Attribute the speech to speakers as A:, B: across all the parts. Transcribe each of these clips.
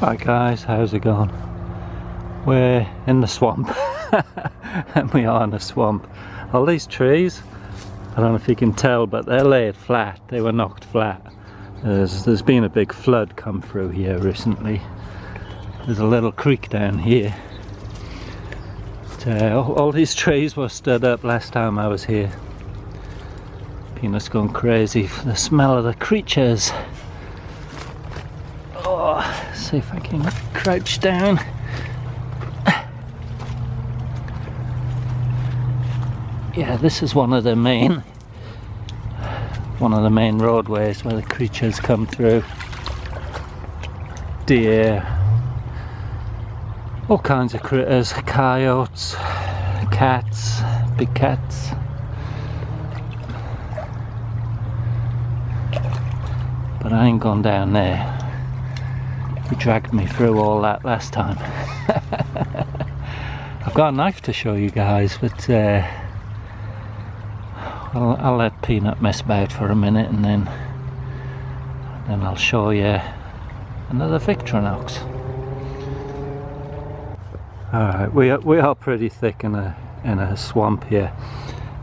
A: Right guys, how's it going? We're in the swamp and we are in a swamp. All these trees, I don't know if you can tell, but they're laid flat. They were knocked flat. There's been a big flood come through here recently. There's a little creek down here. All these trees were stood up last time I was here. Peanut's going crazy for the smell of the creatures. Oh, see if I can crouch down. Yeah, this is one of the main roadways where the creatures come through. Deer, all kinds of critters, coyotes, cats, big cats. But I ain't gone down there. He dragged me through all that last time. I've got a knife to show you guys, but I'll let Peanut mess about for a minute and then I'll show you another Victorinox. Alright, we are pretty thick in a swamp here.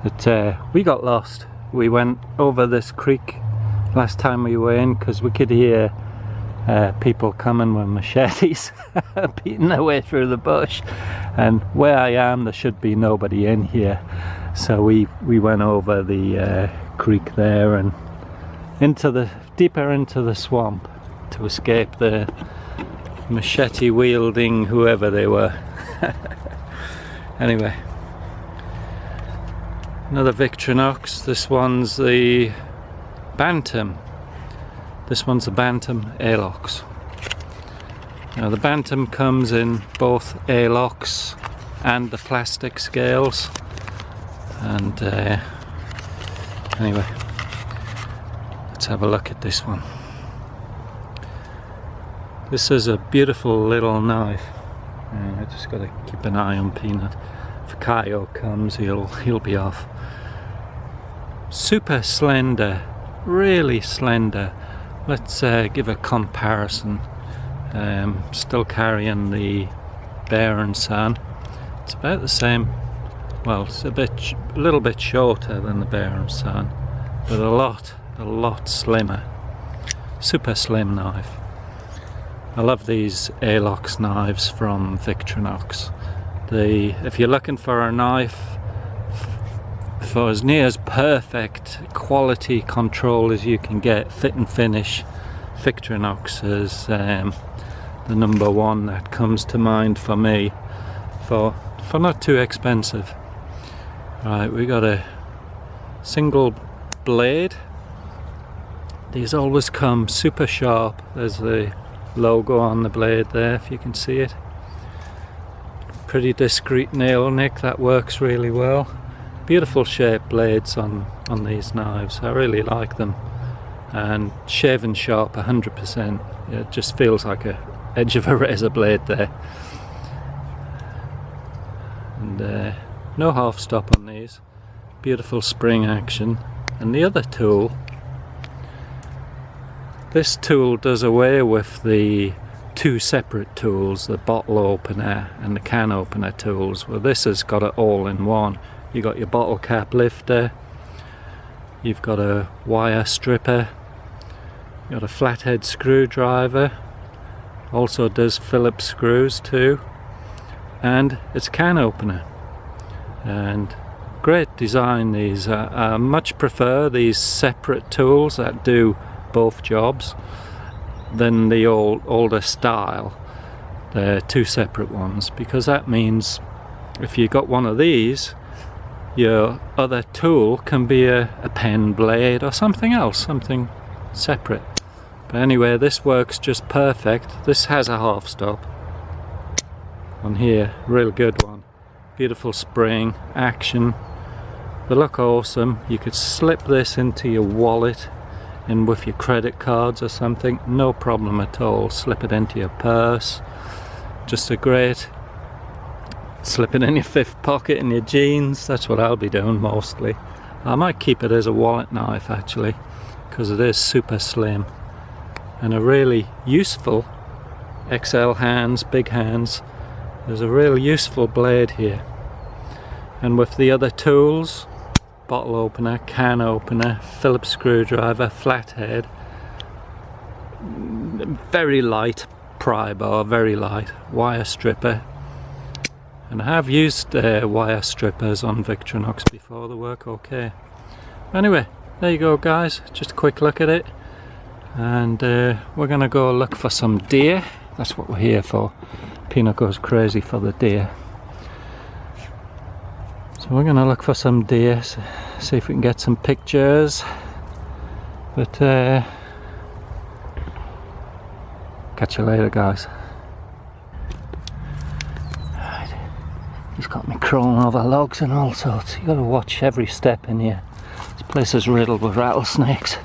A: But we got lost. We went over this creek last time we were in because we could hear people coming with machetes beating their way through the bush, and where I am there should be nobody in here, so we went over the creek there and deeper into the swamp to escape the machete wielding whoever they were. Anyway, another Victorinox. This one's the Bantam. This one's the Bantam Alox. Now the Bantam comes in both Alox and the plastic scales. And anyway, let's have a look at this one. This is a beautiful little knife. I just got to keep an eye on Peanut. If a coyote comes, he'll be off. Super slender, really slender. Let's give a comparison. Still carrying the Bear & Son. It's about the same. Well, it's a little bit shorter than the Bear & Son, but a lot slimmer. Super slim knife. I love these Alox knives from Victorinox. If you're looking for a knife for as near as perfect quality control as you can get, fit and finish, Victorinox is the number one that comes to mind for me, for not too expensive. Right, we got a single blade. These always come super sharp. There's the logo on the blade there, if you can see it. Pretty discreet nail nick, that works really well. Beautiful shaped blades on these knives. I really like them, and shaven sharp 100%. It just feels like a edge of a razor blade there. And no half stop on these. Beautiful spring action. And the other tool, this tool does away with the two separate tools, the bottle opener and the can opener tools. Well, this has got it all in one. You've got your bottle cap lifter, you've got a wire stripper, you've got a flathead screwdriver, also does Phillips screws too, and it's can opener. And great design these. I much prefer these separate tools that do both jobs than the older style, the two separate ones, because that means if you got one of these, your other tool can be a pen blade or something else, something separate. But anyway, this works just perfect. This has a half stop on here, real good one. Beautiful spring action. They look awesome. You could slip this into your wallet and with your credit cards or something, no problem at all. Slip it into your purse. Just a great, slip it in your fifth pocket in your jeans. That's what I'll be doing mostly. I might keep it as a wallet knife actually, because it is super slim and a really useful XL hands, big hands. There's a real useful blade here. And with the other tools, bottle opener, can opener, Phillips screwdriver, flathead, very light pry bar, very light, wire stripper. And I have used wire strippers on Victorinox before, they work okay. Anyway, there you go guys, just a quick look at it. And we're gonna go look for some deer. That's what we're here for. Peanut goes crazy for the deer. So we're gonna look for some deer, see if we can get some pictures. But catch you later guys. Right. He's got me crawling over logs and all sorts. You gotta watch every step in here. This place is riddled with rattlesnakes.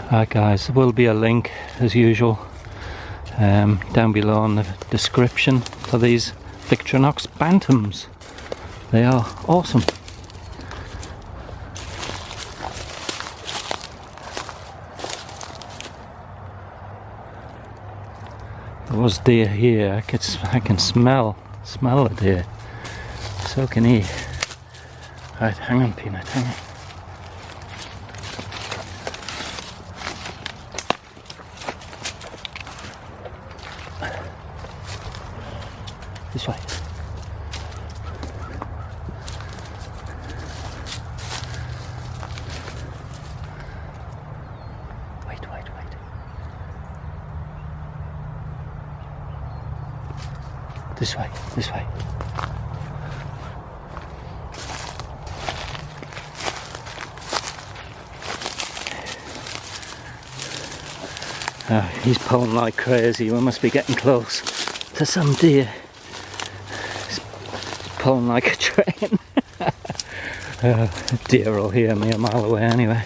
A: Alright guys, there will be a link as usual down below in the description for these Victorinox Bantams. They are awesome. There was deer here. I can smell the deer. So can he. Right, hang on Peanut, hang on. This way. Wait. This way. He's pulling like crazy. We must be getting close to some deer. He's pulling like a train. Deer will hear me a mile away anyway.